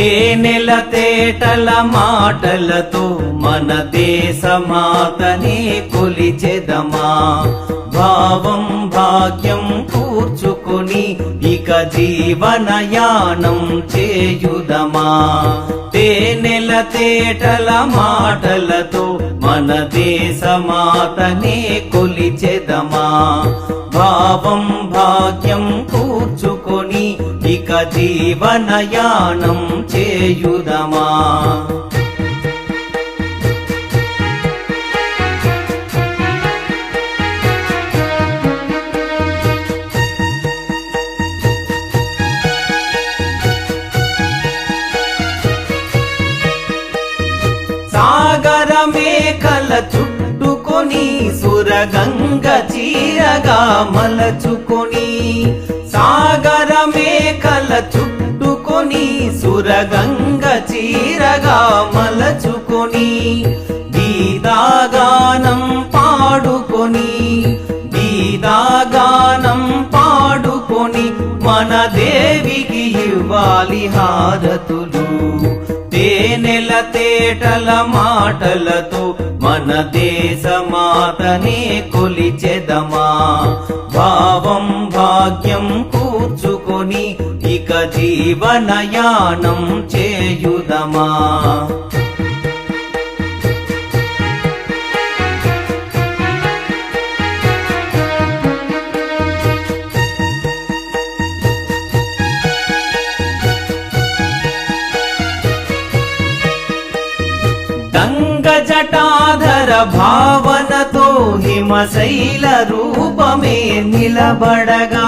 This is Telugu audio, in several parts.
తేనెల తేటల మాటలతో మన దేశమాతనే కొలిచెదమా భావం భాగ్యం కూర్చుకొని ఇక జీవనయానం చేయుదమా తేనెల తేటల మాటలతో మన దేశమాతనే కొలిచెదమా భావం భాగ్యం కూర్చుకొని ఇక జీవనయానం చేయుదమా సాగర మేకల చుట్టుకొని సురగంగ చీరగా మలచుకొని సాగర మేకల చుట్టుకొని సురగంగ చీరగా మలచుకొని గీతాగానం పాడుకొని గీతాగానం పాడుకొని మన దేవికి ఇవ్వాలి హారతులు తేనెల తేటల మాటలతో మన దేశమాతనే కొలిచెదమా భావం భాగ్యం కూర్చుకొని ఇక జీవనయానం చేయుదమా గంగ జటాధర భావనతో హిమశైల రూపమే నిలబడగా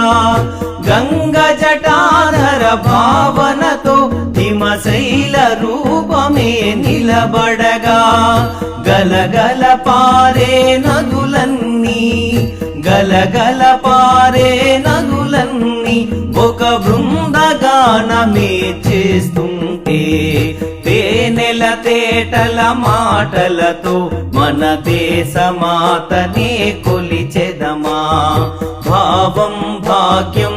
గంగ జటాధర భావనతో హిమశైల రూపమే నిలబడగా గలగల పారే నదులన్నీ గలగల పారే నదులన్నీ ఒక బృందగానమే చేస్తుంటే తేనెల తేటల మాటలతో మన దేశమాతనే కొలిచెదమా భావం భాగ్యం